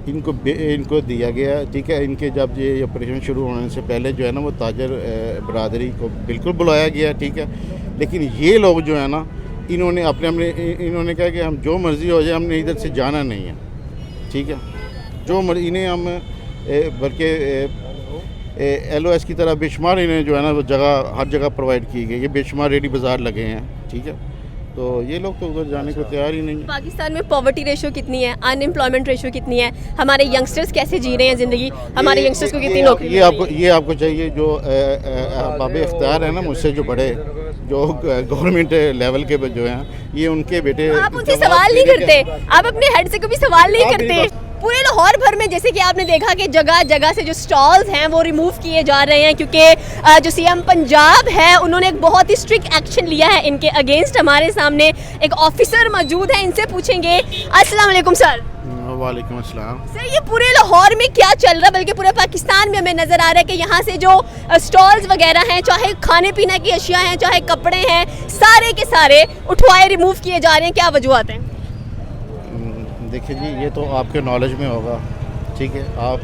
इनको दिया गया, ठीक है। इनके जब ये ऑपरेशन शुरू होने से पहले जो है ना वो ताजर बरादरी को बिल्कुल बुलाया गया, ठीक है। लेकिन ये लोग जो है ना इन्होंने इन्होंने कहा कि हम जो मर्ज़ी हो जाए, हमने इधर से जाना नहीं है, ठीक है। जो मर्ज़ी इन्हें हम बल्कि LOS की तरह बेशुमार इन्हें जो है ना वो हर जगह प्रोवाइड की गई है, बेशुमार रेडी बाज़ार लगे हैं, ठीक है। तो ये लोग तो उधर जाने को तैयार ही नहीं है। पाकिस्तान में पॉवर्टी रेशो कितनी है, अनएम्प्लॉयमेंट रेशो कितनी है, हमारे यंगस्टर्स कैसे जी रहे हैं ज़िंदगी, हमारे यंगस्टर्स को कितनी नौकरी ये आपको चाहिए जो बाब इख्तियार है ना मुझसे जो बड़े जो गवर्नमेंट लेवल के जो हैं, ये उनके बेटे। आप उनसे सवाल नहीं करते, आप अपने हेड से कभी सवाल नहीं करते। पूरे लाहौर भर में जैसे कि आपने देखा कि जगह जगह से जो स्टॉल्स हैं वो रिमूव किए जा रहे हैं, क्योंकि जो CM पंजाब है उन्होंने एक बहुत ही स्ट्रिक्ट एक्शन लिया है इनके अगेंस्ट। हमारे सामने एक ऑफिसर मौजूद है, इनसे पूछेंगे। अस्सलाम वालेकुम सर। वालेकुम अस्सलाम। सर ये पूरे लाहौर में क्या चल रहा है, बल्कि पूरे पाकिस्तान में हमें नज़र आ रहा है कि यहाँ से जो स्टॉल्स वगैरह हैं, चाहे खाने पीने की अशिया हैं, चाहे कपड़े हैं, सारे के सारे उठवाए रिमूव किए जा रहे हैं, क्या वजूहत हैं? देखिए जी, ये तो आपके नॉलेज में होगा, ठीक है। आप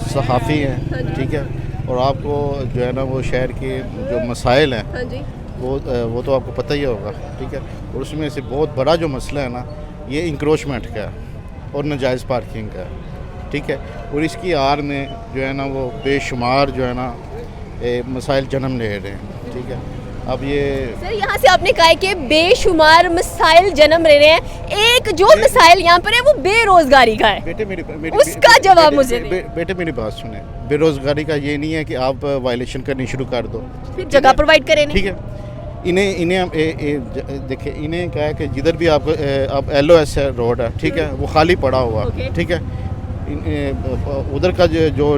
सहाफ़ी हैं, ठीक है, और आपको जो है ना वो शहर के जो मसाइल हैं, हाँ जी, वो तो आपको पता ही होगा, ठीक है। और उसमें से बहुत बड़ा जो मसला है ना ये इंक्रोचमेंट का है और नाजायज़ पार्किंग का है, ठीक है। और इसकी आड़ में जो है ना वो बेशुमार जो है ना मसाइल जन्म ले रहे हैं, ठीक है। अब ये सर यहाँ से आपने कहा है कि बेशुमार मसाइल जन्म ले रहे हैं, एक जो मसाइल यहाँ पर है वो बेरोजगारी का है। बेटे उसका जवाब मुझे बेटे मेरी बात सुने। बेरोजगारी का ये नहीं है कि आप वायलेशन करनी शुरू कर दो, फिर जगह प्रोवाइड करें, ठीक है। इन्हें देखिए, इन्हें कहा है कि जिधर भी आप LOS है रोड है, ठीक है, वो खाली पड़ा हुआ, ठीक है। उधर का जो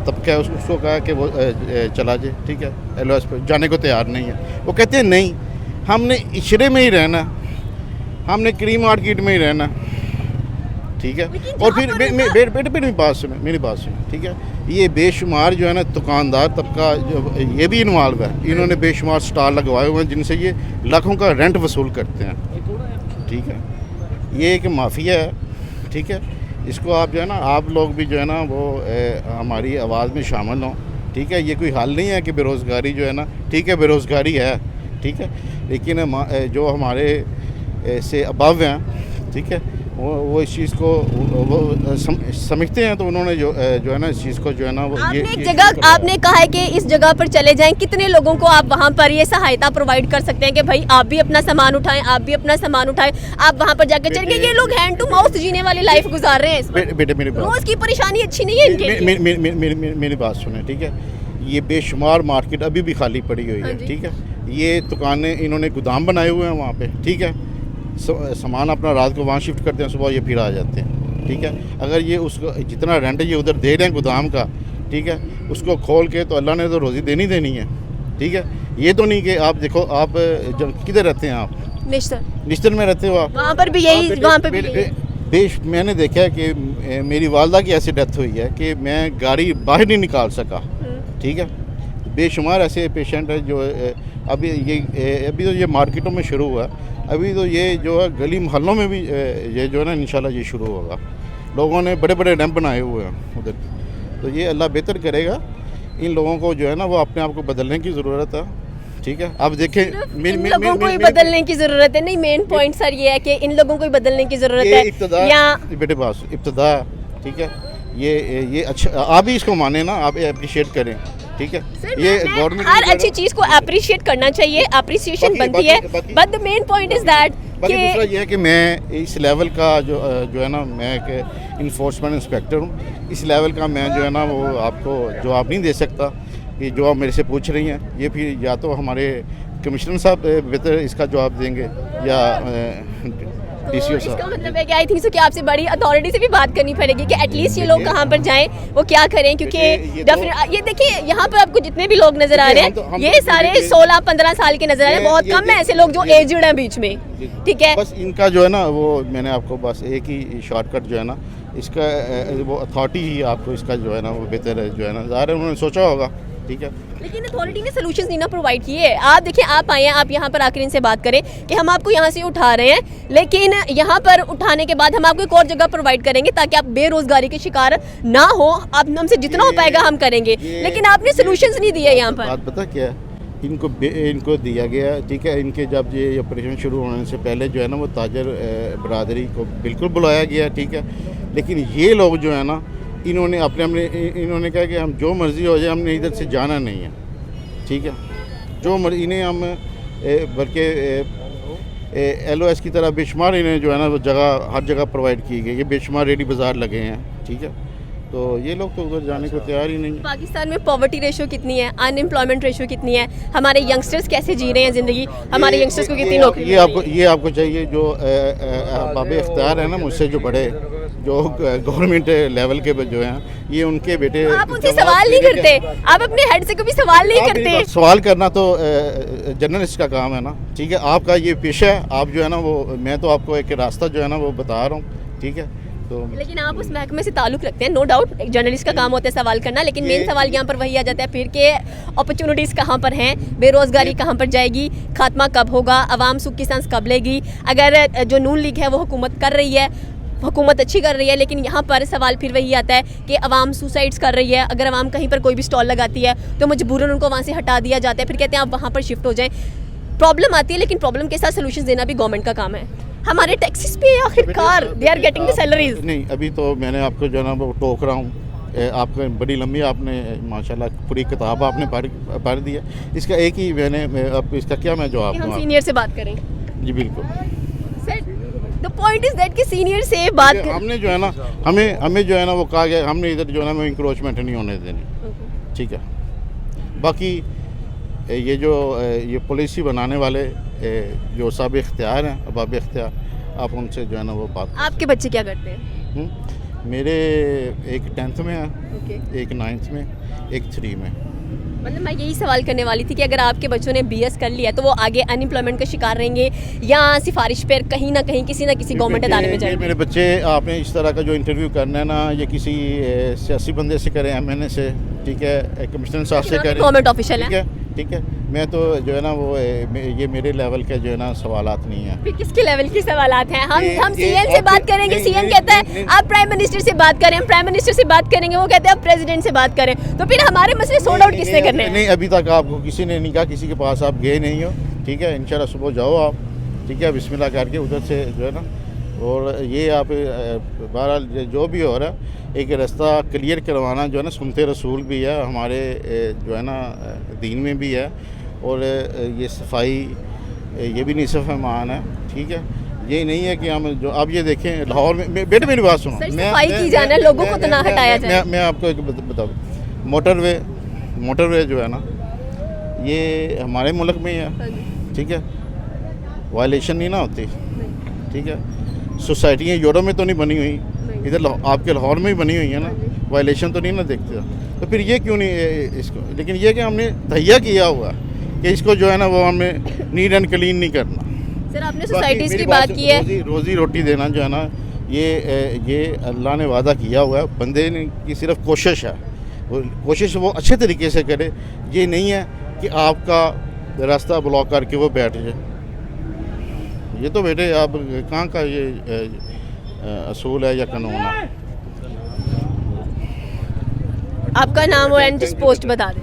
तबका है उसको कहा कि वो चला जाए, ठीक है। LOS पर जाने को तैयार नहीं है। वो कहते हैं नहीं, हमने इशरे में ही रहना, हमने क्रीम मार्केट में ही रहना, ठीक है। और फिर बेटे मेरी बात सुने, ठीक है। ये बेशुमार जो है ना दुकानदार तबका जो ये भी इन्वॉल्व है, इन्होंने बेशुमार स्टॉल लगवाए हुए हैं जिनसे ये लाखों का रेंट वसूल करते हैं, ठीक है। ये एक माफिया है, ठीक है। इसको आप जो है ना आप लोग भी जो है ना वो हमारी आवाज़ में शामिल हों, ठीक है। ये कोई हल नहीं है कि बेरोज़गारी जो है ना, ठीक है, बेरोज़गारी है, ठीक है। लेकिन जो हमारे से अबव हैं, ठीक है, वो इस चीज़ को वो समझते हैं, तो उन्होंने जो है ना इस चीज़ को जो है ना वो आपने कहा है कि इस जगह पर चले जाएं, कितने लोगों को आप वहां पर ये सहायता प्रोवाइड कर सकते हैं कि भाई आप भी अपना सामान उठाएं, आप भी अपना सामान उठाएं, आप वहां पर जाकर चलेंगे। ये लोग हैंड टू माउथ जीने वाली लाइफ गुजार रहे हैं। बेटे मेरी रोज की परेशानी अच्छी नहीं है इनके। मेरी बात सुने, ठीक है। ये बेशुमार मार्केट अभी भी खाली पड़ी हुई है, ठीक है। ये दुकानें इन्होंने गोदाम बनाए हुए हैं वहाँ पे, ठीक है। सामान अपना रात को वहाँ शिफ्ट करते हैं, सुबह ये फिर आ जाते हैं, ठीक है। अगर ये उसको जितना रेंट ये उधर दे रहे हैं गोदाम का, ठीक है, उसको खोल के तो अल्लाह ने तो रोज़ी देनी है, ठीक है। ये तो नहीं कि आप देखो, आप जब किधर रहते हैं आप? निश्तर में रहते हो आप? वहाँ पर भी यही, वहाँ पे भी मैंने देखा है कि मेरी वालदा की ऐसी डेथ हुई है कि मैं गाड़ी बाहर नहीं निकाल सका, ठीक है। बेशुमार ऐसे पेशेंट है जो अभी तो ये मार्केटों में शुरू हुआ, अभी तो ये जो है गली मोहल्लों में भी ये जो है ना इंशाल्लाह ये शुरू होगा। लोगों ने बड़े बड़े डैम बनाए हुए हैं उधर, तो ये अल्लाह बेहतर करेगा। इन लोगों को जो है ना वो अपने आप को बदलने की ज़रूरत है, ठीक है। अब देखें, इन लोगों को ही बदलने की ज़रूरत है। नहीं, मेन पॉइंट सर ये है कि इन लोगों को ही बदलने की ज़रूरत है। या बेटे बात इब्तिदा, ठीक है। ये अच्छा, आप भी इसको माने ना, आप अप्रिशिएट करें, ठीक है। ये गवर्नमेंट हर अच्छी चीज़ को अप्रिशिएट करना चाहिए, अप्रिसिएशन बनती है, but the main point is that कि दूसरा ये है कि मैं इस लेवल का जो है ना, मैं एक इन्फोर्समेंट इंस्पेक्टर हूँ, इस लेवल का मैं जो है ना वो आपको जवाब नहीं दे सकता कि जो आप मेरे से पूछ रही हैं। ये फिर या तो हमारे कमिश्नर साहब बेहतर इसका जवाब देंगे या DCO साहब। इसका मतलब है कि आई थिंक सो कि आपसे बड़ी अथॉरिटी से भी बात करनी पड़ेगी कि एटलीस्ट ये लोग कहाँ पर जाएं, वो क्या करें, क्योंकि ये देखिए यहाँ पर आपको जितने भी लोग नजर आ रहे हैं ये सारे 16-15 साल के नजर आ रहे हैं। बहुत कम है ऐसे लोग जो एजड हैं बीच में, ठीक है। बस इनका जो है ना वो मैंने आपको बस एक ही शॉर्टकट जो है ना इसका वो अथॉरिटी ही आपको इसका जो है ना वो बेहतर जो है ना ज़ाहिर है उन्होंने सोचा होगा, ठीक है। लेकिन अथॉरिटी ने सोल्यूशंस नहीं ना प्रोवाइड किए। आप देखिए, आप आए हैं, आप यहाँ पर आकर इनसे बात करें कि हम आपको यहाँ से उठा रहे हैं, लेकिन यहाँ पर उठाने के बाद हम आपको एक और जगह प्रोवाइड करेंगे ताकि आप बेरोजगारी के शिकार ना हो। आप हमसे जितना हो पाएगा हम करेंगे, लेकिन आपने सोल्यूशंस नहीं दिए यहाँ पर। बात पता क्या है, इनको दिया गया, ठीक है। इनके जब ये ऑपरेशन शुरू होने से पहले जो है ना वो ताजर बरादरी को बिल्कुल बुलाया गया, ठीक है। लेकिन ये लोग जो है ना, इन्होंने इन्होंने कहा कि हम जो मर्ज़ी हो जाए, हमने इधर से जाना नहीं है, ठीक है। जो मर्जी इन्हें हम बल्कि LOS की तरह बेशुमार इन्हें जो है ना वो जगह हर जगह प्रोवाइड की गई है, बेशुमार रेडी बाज़ार लगे हैं, ठीक है। तो ये लोग तो उधर जाने को तैयार ही नहीं है। पाकिस्तान में पॉवर्टी रेशो कितनी है, अनएम्प्लॉयमेंट रेशो कितनी है, हमारे यंगस्टर्स कैसे जी रहे हैं ज़िंदगी, हमारे यंगस्टर्स को कितनी नौकरी ये आपको चाहिए। जो बाबे इख्तियार है ना, मुझसे जो बड़े, जो गवर्नमेंट लेवल के जो हैं, ये उनके बेटे। आप उनसे सवाल नहीं करते, आप अपने हेड से कभी सवाल नहीं करते। सवाल करना तो जर्नलिस्ट का काम है ना, ठीक है। आपका ये पेशा है, आप जो है ना वो, मैं तो आपको एक रास्ता जो है ना वो बता रहा हूँ, ठीक है। तो लेकिन आप उस महकमे से ताल्लुक़ रखते हैं, नो डाउट, एक जर्नलिस्ट का काम होता है सवाल करना, लेकिन मेन सवाल यहाँ पर वही आ जाता है फिर के अपॉर्चुनिटीज़ कहाँ पर हैं, बेरोज़गारी कहाँ पर जाएगी, खात्मा कब होगा, आवाम सुख की सांस कब लेगी। अगर जो नून लीग है वो हुकूमत कर रही है, हुकूमत अच्छी कर रही है, लेकिन यहाँ पर सवाल फिर वही आता है कि अवाम सुसाइड्स कर रही है। अगर अवाम कहीं पर कोई भी स्टॉल लगाती है तो मजबूरन उनको वहाँ से हटा दिया जाता है, फिर कहते हैं आप वहाँ पर शिफ्ट हो जाएं। प्रॉब्लम आती है, लेकिन प्रॉब्लम के साथ सोल्यूशन देना भी गवर्नमेंट का काम है। हमारे टैक्सेस पे आखिरकार they are getting the salaries. नहीं, अभी तो मैंने आपको जो है ना वो टोक रहा हूँ। आपको बड़ी लंबी आपने माशाल्लाह पूरी किताब आपने पढ़ दी है। इसका एक ही मैंने अब इसका क्या मैं जवाब दूँ? हम सीनियर से बात करें। जी बिल्कुल। द पॉइंट इज दैट कि सीनियर से बात हमने जो है ना हमें जो है ना वो कहा गया, हमने इधर जो है ना इंक्रोचमेंट नहीं होने देनी, ठीक है। बाकी ये पॉलिसी बनाने वाले जो साहब इख्तियार हैं, अबाब इख्तियार, आप उनसे जो है ना वो बात। आपके बच्चे क्या करते हैं? मेरे एक 10th में है, एक 9th में, एक 3 में। मतलब मैं यही सवाल करने वाली थी कि अगर आपके बच्चों ने BS कर लिया तो वो आगे अनएम्प्लॉयमेंट का शिकार रहेंगे या सिफारिश पर कहीं ना कहीं किसी ना किसी गवर्नमेंट अदालत में जाएंगे? मेरे बच्चे, आपने इस तरह का जो इंटरव्यू करना है ना, ये किसी सियासी बंदे से करें, MNA से, ठीक है, कमिश्नर साहब से करें, गवर्नमेंट ऑफिशियल है, ठीक है। मैं तो जो है ना वो ये मेरे लेवल के जो है ना सवालात नहीं है। फिर किसके लेवल के सवालात हैं? हम CM से बात करेंगे, CM कहता है आप प्राइम मिनिस्टर से बात करें, हम प्राइम मिनिस्टर से बात करेंगे, वो कहते हैं आप प्रेसिडेंट से बात करें। तो फिर हमारे मसले सॉर्ट आउट किसने करने हैं? नहीं, अभी तक आपको किसी ने नहीं कहा, किसी के पास आप गए नहीं हो, ठीक है। इंशाल्लाह सुबह जाओ आप, ठीक है, बिस्मिल्लाह करके उधर से जो है ना, और ये आप बहरहाल जो भी हो रहा है, एक रास्ता क्लियर करवाना जो है ना, सुनते रसूल भी है हमारे जो है ना दीन में भी है, और ये सफाई ये भी निसफ ईमान है, ठीक है। ये नहीं है कि हम जो आप ये देखें लाहौर में, बेटे मेरी बात सुनो, सफाई की जाना, लोगों को तो ना हटाया जाए। मैं आपको एक बताऊँ, मोटरवे जो है ना, ये हमारे मुल्क में ही है, ठीक है। वायलेशन नहीं ना होती, ठीक है। सोसाइटियाँ यूरोप में तो नहीं बनी हुई, इधर आपके लाहौर में ही बनी हुई है ना, वायलेशन तो नहीं ना देखते। तो फिर ये क्यों नहीं इसको, लेकिन ये कि हमने तहिया किया हुआ कि इसको जो है ना वो हमें नीट एंड क्लीन नहीं करना। सर, आपने सोसाइटीज़ की बात की है, रोज़ी रोटी देना जो है ना, ये अल्लाह ने वादा किया हुआ है, बंदे की सिर्फ कोशिश है, कोशिश वो अच्छे तरीके से करे। ये नहीं है कि आपका रास्ता ब्लॉक करके वो बैठ जाए। ये तो बेटे आप कहाँ का ये असूल है या कानून है? आपका नाम और एंड पोस्ट बता दें।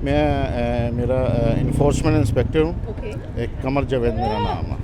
मैं मेरा इन्फोर्समेंट इंस्पेक्टर हूँ, एक कमर जावेद मेरा नाम है।